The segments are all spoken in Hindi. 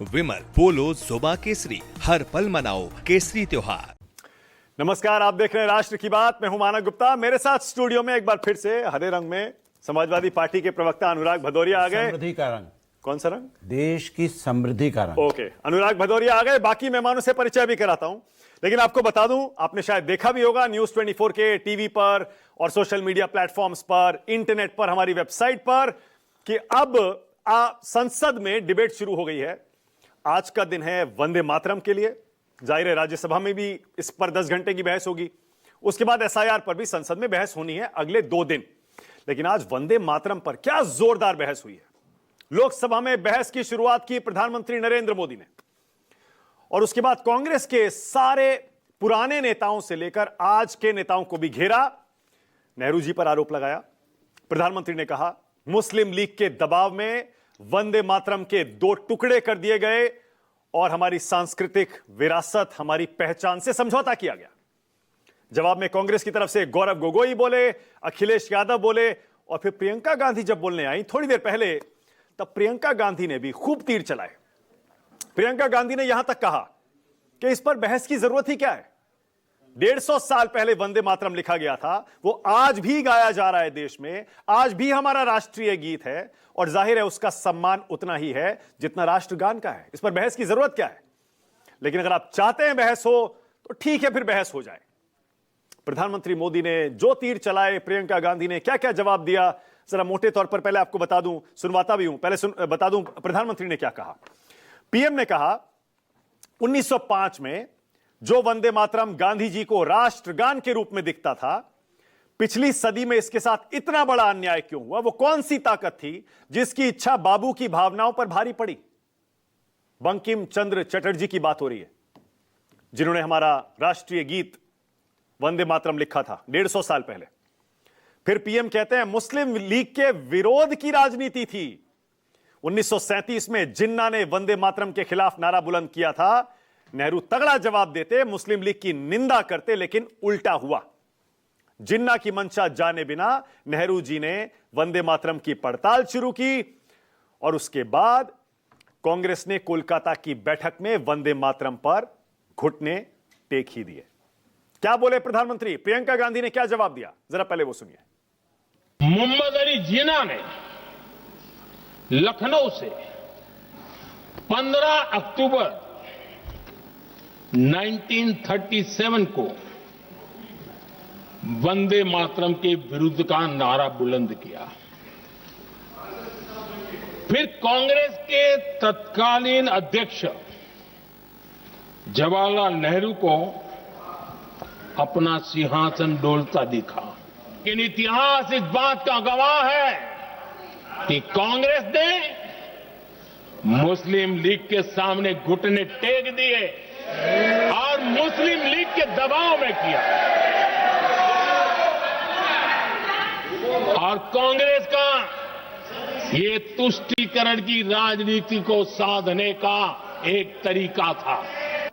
विमल पोलो जुबा केसरी, हर पल मनाओ केसरी त्योहार। नमस्कार, आप देख रहे हैं राष्ट्र की बात। मैं हूं मानव गुप्ता। मेरे साथ स्टूडियो में एक बार फिर से हरे रंग में समाजवादी पार्टी के प्रवक्ता अनुराग भदौरिया आ गए। समृद्धि का रंग। कौन सा रंग? देश की समृद्धि का रंग। ओके, अनुराग भदौरिया आ गए। बाकी मेहमानों से परिचय भी कराता हूं, लेकिन आपको बता दूं, आपने शायद देखा भी होगा न्यूज 24 के टीवी पर और सोशल मीडिया प्लेटफॉर्म्स पर, इंटरनेट पर, हमारी वेबसाइट पर कि अब संसद में डिबेट शुरू हो गई है। आज का दिन है वंदे मातरम के लिए। जाहिर है राज्यसभा में भी इस पर 10 घंटे की बहस होगी। उसके बाद एसआईआर पर भी संसद में बहस होनी है अगले 2 दिन। लेकिन आज वंदे मातरम पर क्या जोरदार बहस हुई है। लोकसभा में बहस की शुरुआत की प्रधानमंत्री नरेंद्र मोदी ने, और उसके बाद कांग्रेस के सारे पुराने नेताओं से लेकर आज के नेताओं को भी घेरा। नेहरू जी पर आरोप लगाया। प्रधानमंत्री ने कहा मुस्लिम लीग के दबाव में वंदे मातरम के 2 टुकड़े कर दिए गए और हमारी सांस्कृतिक विरासत, हमारी पहचान से समझौता किया गया। जवाब में कांग्रेस की तरफ से गौरव गोगोई बोले, अखिलेश यादव बोले, और फिर प्रियंका गांधी जब बोलने आई थोड़ी देर पहले, तब प्रियंका गांधी ने भी खूब तीर चलाए। प्रियंका गांधी ने यहां तक कहा कि इस पर बहस की जरूरत ही क्या है। 150 साल पहले वंदे मातरम लिखा गया था, वो आज भी गाया जा रहा है देश में, आज भी हमारा राष्ट्रीय गीत है, और जाहिर है उसका सम्मान उतना ही है जितना राष्ट्रगान का है। इस पर बहस की जरूरत क्या है। लेकिन अगर आप चाहते हैं बहस हो तो ठीक है, फिर बहस हो जाए। प्रधानमंत्री मोदी ने जो तीर चलाए, प्रियंका गांधी ने क्या क्या जवाब दिया, जरा मोटे तौर पर पहले आपको बता दूं, सुनवाता भी हूं। पहले बता दूं प्रधानमंत्री ने क्या कहा। पीएम ने कहा 1905 में जो वंदे मातरम गांधी जी को राष्ट्रगान के रूप में दिखता था, पिछली सदी में इसके साथ इतना बड़ा अन्याय क्यों हुआ। वो कौन सी ताकत थी जिसकी इच्छा बाबू की भावनाओं पर भारी पड़ी। बंकिम चंद्र चटर्जी की बात हो रही है, जिन्होंने हमारा राष्ट्रीय गीत वंदे मातरम लिखा था 150 साल पहले। फिर पीएम कहते हैं मुस्लिम लीग के विरोध की राजनीति थी। 1937 में जिन्ना ने वंदे मातरम के खिलाफ नारा बुलंद किया था। नेहरू तगड़ा जवाब देते, मुस्लिम लीग की निंदा करते, लेकिन उल्टा हुआ। जिन्ना की मंशा जाने बिना नेहरू जी ने वंदे मातरम की पड़ताल शुरू की, और उसके बाद कांग्रेस ने कोलकाता की बैठक में वंदे मातरम पर घुटने टेक ही दिए। क्या बोले प्रधानमंत्री? प्रियंका गांधी ने क्या जवाब दिया, जरा पहले वो सुनिए। मोहम्मद अली जिन्ना ने लखनऊ से 15 अक्टूबर 1937 को वंदे मातरम के विरुद्ध का नारा बुलंद किया। फिर कांग्रेस के तत्कालीन अध्यक्ष जवाहरलाल नेहरू को अपना सिंहासन डोलता दिखा। लेकिन इतिहास इस बात का गवाह है कि कांग्रेस ने मुस्लिम लीग के सामने घुटने टेक दिए और मुस्लिम लीग के दबाव में किया। और कांग्रेस का ये तुष्टीकरण की राजनीति को साधने का एक तरीका था।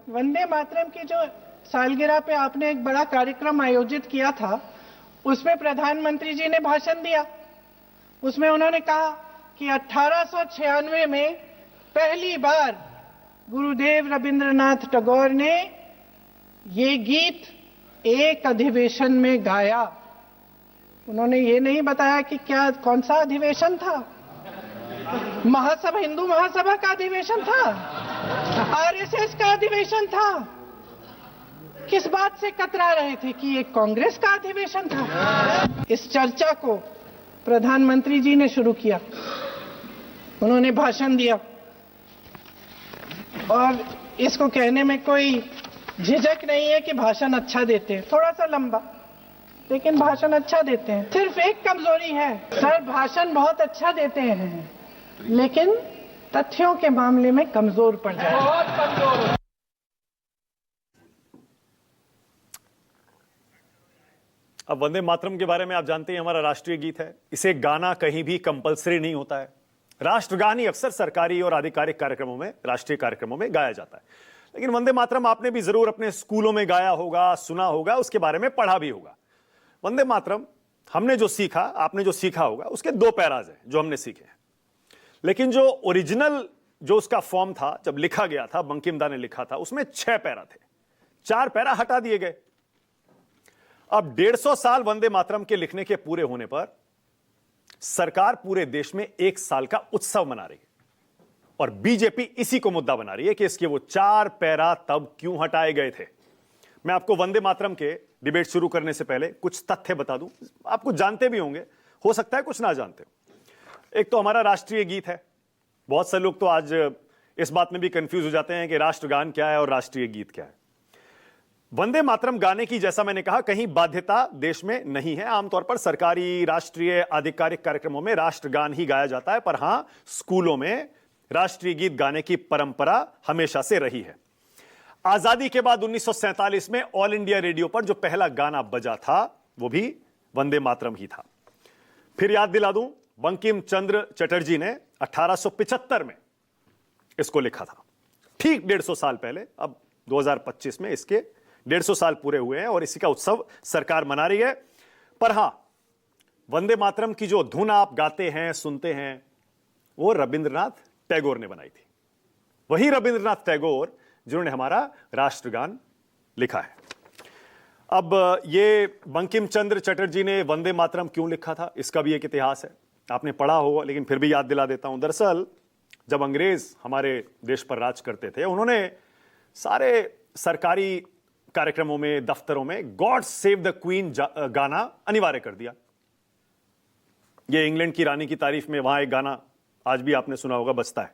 वंदे मातरम की जो सालगिरह पे आपने एक बड़ा कार्यक्रम आयोजित किया था, उसमें प्रधानमंत्री जी ने भाषण दिया। उसमें उन्होंने कहा कि 1896 में पहली बार गुरुदेव रविंद्रनाथ टैगोर ने ये गीत एक अधिवेशन में गाया। उन्होंने ये नहीं बताया कि क्या कौन सा अधिवेशन था। महासभा, हिंदू महासभा का अधिवेशन था, आरएसएस का अधिवेशन था। किस बात से कतरा रहे थे कि ये कांग्रेस का अधिवेशन था। इस चर्चा को प्रधानमंत्री जी ने शुरू किया। उन्होंने भाषण दिया, और इसको कहने में कोई झिझक नहीं है कि भाषण अच्छा देते हैं, थोड़ा सा लंबा, लेकिन भाषण अच्छा देते हैं। सिर्फ एक कमजोरी है सर, भाषण बहुत अच्छा देते हैं लेकिन तथ्यों के मामले में कमजोर पड़ जाते हैं। बहुत कमजोर। अब वंदे मातरम के बारे में आप जानते हैं, हमारा राष्ट्रीय गीत है। इसे गाना कहीं भी कंपलसरी नहीं होता है। राष्ट्रगान ही अक्सर सरकारी और आधिकारिक कार्यक्रमों में, राष्ट्रीय कार्यक्रमों में गाया जाता है। लेकिन वंदे मातरम आपने भी जरूर अपने स्कूलों में गाया होगा, सुना होगा, उसके बारे में पढ़ा भी होगा। वंदे मातरम हमने जो सीखा, आपने जो सीखा होगा, उसके 2 पैराज हैं जो हमने सीखे हैं। लेकिन जो ओरिजिनल जो उसका फॉर्म था, जब लिखा गया था, बंकिम दा ने लिखा था, उसमें 6 पैरा थे, 4 पैरा हटा दिए गए। अब 150 साल वंदे मातरम के लिखने के पूरे होने पर सरकार पूरे देश में 1 साल का उत्सव मना रही है और बीजेपी इसी को मुद्दा बना रही है कि इसके वो 4 पैरा तब क्यों हटाए गए थे। मैं आपको वंदे मातरम के डिबेट शुरू करने से पहले कुछ तथ्य बता दूं, आप कुछ जानते भी होंगे, हो सकता है कुछ ना जानते हो। एक तो हमारा राष्ट्रीय गीत है, बहुत से लोग तो आज इस बात में भी कंफ्यूज हो जाते हैं कि राष्ट्रगान क्या है और राष्ट्रीय गीत क्या है। वंदे मातरम गाने की, जैसा मैंने कहा, कहीं बाध्यता देश में नहीं है। आमतौर पर सरकारी, राष्ट्रीय, आधिकारिक कार्यक्रमों में राष्ट्रगान ही गाया जाता है, पर हां, स्कूलों में राष्ट्रीय गीत गाने की परंपरा हमेशा से रही है। आजादी के बाद 1947 में ऑल इंडिया रेडियो पर जो पहला गाना बजा था वो भी वंदे मातरम ही था। फिर याद दिला दूं, बंकिम चंद्र चटर्जी ने 1875 में इसको लिखा था, ठीक 150 साल पहले। अब 2025 में इसके 150 साल पूरे हुए हैं और इसी का उत्सव सरकार मना रही है। पर हां, वंदे मातरम की जो धुन आप गाते हैं, सुनते हैं, वो रविंद्रनाथ टैगोर ने बनाई थी। वही रविंद्रनाथ टैगोर जिन्होंने हमारा राष्ट्रगान लिखा है। अब ये बंकिम चंद्र चटर्जी ने वंदे मातरम क्यों लिखा था, इसका भी एक इतिहास है, आपने पढ़ा होगा, लेकिन फिर भी याद दिला देता हूं। दरअसल जब अंग्रेज हमारे देश पर राज करते थे, उन्होंने सारे सरकारी कार्यक्रमों में, दफ्तरों में गॉड सेव द क्वीन गाना अनिवार्य कर दिया। ये इंग्लैंड की रानी की तारीफ में वहां एक गाना आज भी आपने सुना होगा, बजता है।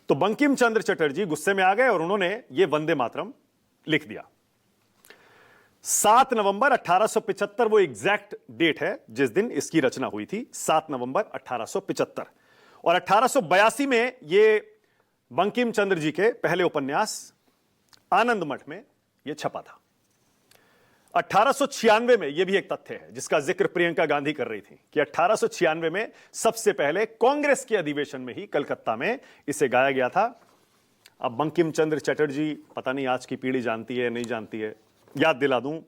तो बंकिम चंद्र चटर्जी गुस्से में आ गए और उन्होंने ये वंदे मातरम लिख दिया। 7 नवंबर 1875 वो एग्जैक्ट डेट है जिस दिन इसकी रचना हुई थी, 7 नवंबर 1875। और 1882 में ये बंकिम चंद्र जी के पहले उपन्यास आनंद मठ में ये छपा था। 1896 में, यह भी एक तथ्य है जिसका जिक्र प्रियंका गांधी कर रही थी, कि 1896 में सबसे पहले कांग्रेस के अधिवेशन में ही कलकत्ता में इसे गाया गया था। अब बंकिम चंद्र चटर्जी, पता नहीं आज की पीढ़ी जानती है नहीं जानती है, याद दिला दूं,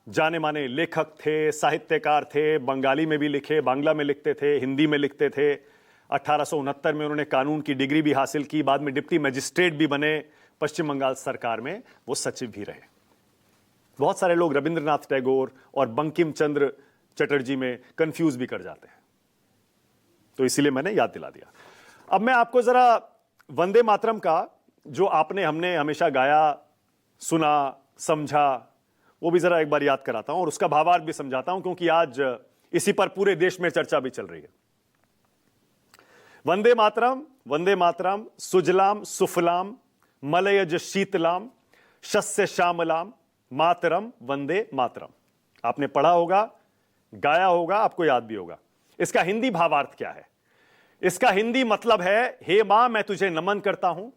जाने माने लेखक थे, साहित्यकार थे, बंगाली में भी लिखे, बांग्ला में लिखते थे, हिंदी में लिखते थे। 1869 में उन्होंने कानून की डिग्री भी हासिल की, बाद में डिप्टी मजिस्ट्रेट भी बने, पश्चिम बंगाल सरकार में वो सचिव भी रहे। बहुत सारे लोग रविंद्रनाथ टैगोर और बंकिम चंद्र चटर्जी में कंफ्यूज भी कर जाते हैं, तो इसीलिए मैंने याद दिला दिया। अब मैं आपको जरा वंदे मातरम का जो हमने हमेशा गाया, सुना, समझा, वो भी जरा एक बार याद कराता हूं और उसका भावार्थ भी समझाता हूं, क्योंकि आज इसी पर पूरे देश में चर्चा भी चल रही है। वंदे मातरम, वंदे मातरम, सुजलाम सुफलाम मलयज शीतलाम शस्य श्यामलाम मातरम वंदे मातरम। आपने पढ़ा होगा, गाया होगा, आपको याद भी होगा। इसका हिंदी भावार्थ क्या है? इसका हिंदी मतलब है, हे मां मैं तुझे नमन करता हूं,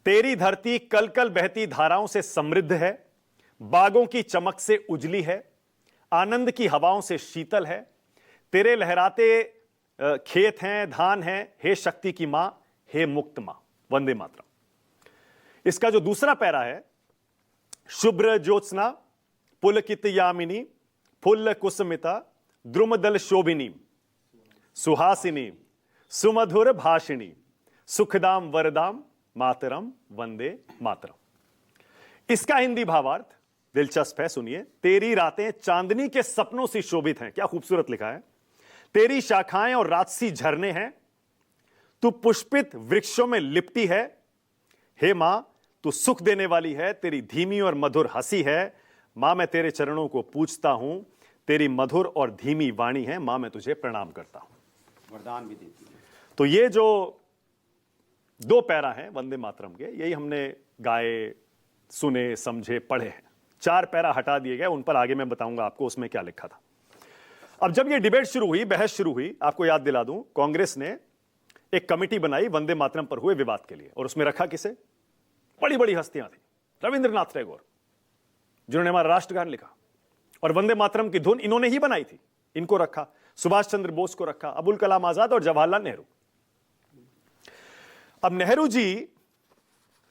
तेरी धरती कल कल बहती धाराओं से समृद्ध है, बागों की चमक से उजली है, आनंद की हवाओं से शीतल है, तेरे लहराते खेत हैं, धान हैं, हे शक्ति की मां, हे मुक्त मां। वंदे मातरम। इसका जो दूसरा पैरा है, शुभ्र ज्योत्सना पुलकित यामिनी फुल्ल कुसमिता द्रुमदल शोभिनी सुहासिनी सुमधुर भाषिणी सुखदाम वरदाम मातरम वंदे मातरम। इसका हिंदी भावार्थ दिलचस्प है, सुनिए। तेरी रातें चांदनी के सपनों से शोभित हैं, क्या खूबसूरत लिखा है। तेरी शाखाएं और राजसी झरने हैं, तू पुष्पित वृक्षों में लिपटी है, हे मां तू सुख देने वाली है, तेरी धीमी और मधुर हंसी है, मां मैं तेरे चरणों को पूजता हूं, तेरी मधुर और धीमी वाणी है, मां मैं तुझे प्रणाम करता हूं। वरदान भी देती है। तो ये जो 2 पैरा हैं वंदे मातरम के, यही हमने गाए, सुने, समझे, पढ़े हैं। 4 पैरा हटा दिए गए, उन पर आगे मैं बताऊंगा आपको उसमें क्या लिखा था। अब जब ये डिबेट शुरू हुई, बहस शुरू हुई, आपको याद दिला दूं, कांग्रेस ने एक कमेटी बनाई वंदे मातरम पर हुए विवाद के लिए, और उसमें रखा किसे? बड़ी बड़ी हस्तियां थी। रविंद्रनाथ टैगोर जिन्होंने हमारा राष्ट्रगान लिखा, और वंदे मातरम की धुन इन्होंने ही बनाई थी, इनको रखा। सुभाष चंद्र बोस को रखा, अबुल कलाम आजाद और जवाहरलाल नेहरू। अब नेहरू जी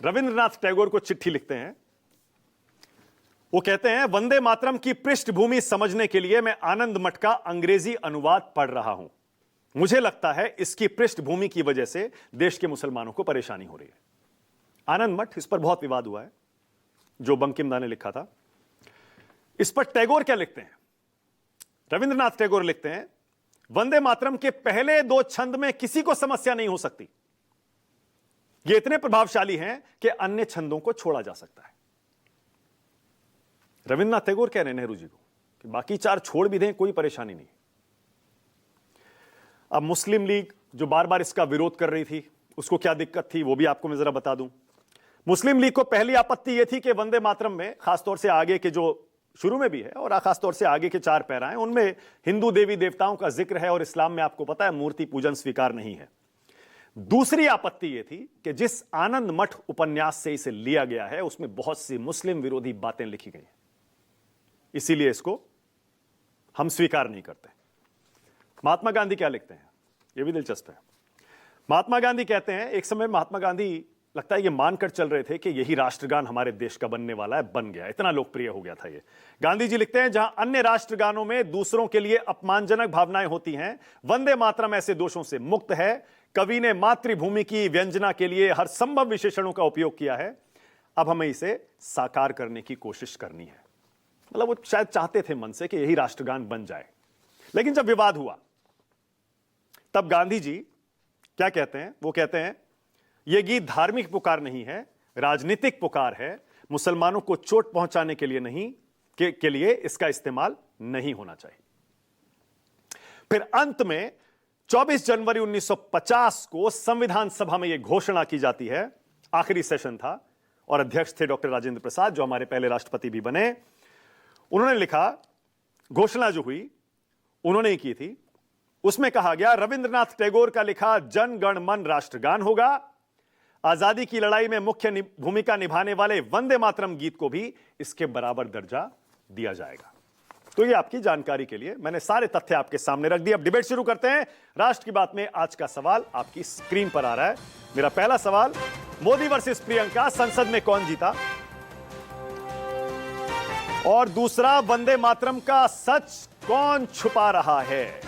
रविंद्रनाथ टैगोर को चिट्ठी लिखते हैं, वो कहते हैं, वंदे मातरम की पृष्ठभूमि समझने के लिए मैं आनंद मठ का अंग्रेजी अनुवाद पढ़ रहा हूं। मुझे लगता है इसकी पृष्ठभूमि की वजह से देश के मुसलमानों को परेशानी हो रही है। आनंद मठ, इस पर बहुत विवाद हुआ है, जो बंकिम दा ने लिखा था। इस पर टैगोर क्या लिखते हैं? रविंद्रनाथ टैगोर लिखते हैं, वंदे मातरम के पहले 2 छंद में किसी को समस्या नहीं हो सकती। ये इतने प्रभावशाली हैं कि अन्य छंदों को छोड़ा जा सकता है। रविंद्रनाथ टैगोर कह रहे हैं नेहरू जी को कि बाकी 4 छोड़ भी दें, कोई परेशानी नहीं। अब मुस्लिम लीग जो बार बार इसका विरोध कर रही थी, उसको क्या दिक्कत थी वो भी आपको मैं जरा बता दूं। मुस्लिम लीग को पहली आपत्ति यह थी कि वंदे मातरम में खासतौर से आगे के, जो शुरू में भी है और खासतौर से आगे के 4 पैरा हैं, उनमें हिंदू देवी देवताओं का जिक्र है और इस्लाम में आपको पता है मूर्ति पूजन स्वीकार नहीं है। दूसरी आपत्ति यह थी कि जिस आनंद मठ उपन्यास से इसे लिया गया है उसमें बहुत सी मुस्लिम विरोधी बातें लिखी गई हैं, इसीलिए इसको हम स्वीकार नहीं करते। महात्मा गांधी क्या लिखते हैं, यह भी दिलचस्प है। महात्मा गांधी कहते हैं, एक समय महात्मा गांधी लगता है ये मानकर चल रहे थे कि यही राष्ट्रगान हमारे देश का बनने वाला है, बन गया, इतना लोकप्रिय हो गया था ये। गांधी जी लिखते हैं, जहां अन्य राष्ट्रगानों में दूसरों के लिए अपमानजनक भावनाएं होती हैं, वंदे मातरम ऐसे दोषों से मुक्त है। कवि ने मातृभूमि की व्यंजना के लिए हर संभव विशेषणों का उपयोग किया है। अब हमें इसे साकार करने की कोशिश करनी है। मतलब वो शायद चाहते थे मन से कि यही राष्ट्रगान बन जाए, लेकिन जब विवाद हुआ तब गांधी जी क्या कहते हैं? वो कहते हैं, यह गीत धार्मिक पुकार नहीं है, राजनीतिक पुकार है। मुसलमानों को चोट पहुंचाने के लिए नहीं, के लिए इसका इस्तेमाल नहीं होना चाहिए। फिर अंत में 24 जनवरी 1950 को संविधान सभा में यह घोषणा की जाती है। आखिरी सेशन था और अध्यक्ष थे डॉक्टर राजेंद्र प्रसाद, जो हमारे पहले राष्ट्रपति भी बने। उन्होंने लिखा, घोषणा जो हुई उन्होंने ही की थी, उसमें कहा गया, रविंद्रनाथ टैगोर का लिखा जन गण मन राष्ट्रगान होगा। आजादी की लड़ाई में मुख्य भूमिका निभाने वाले वंदे मातरम गीत को भी इसके बराबर दर्जा दिया जाएगा। तो ये आपकी जानकारी के लिए मैंने सारे तथ्य आपके सामने रख दिए। अब डिबेट शुरू करते हैं। राष्ट्र की बात में आज का सवाल आपकी स्क्रीन पर आ रहा है। मेरा पहला सवाल, मोदी वर्सेस प्रियंका, संसद में कौन जीता? और दूसरा, वंदे मातरम का सच कौन छुपा रहा है?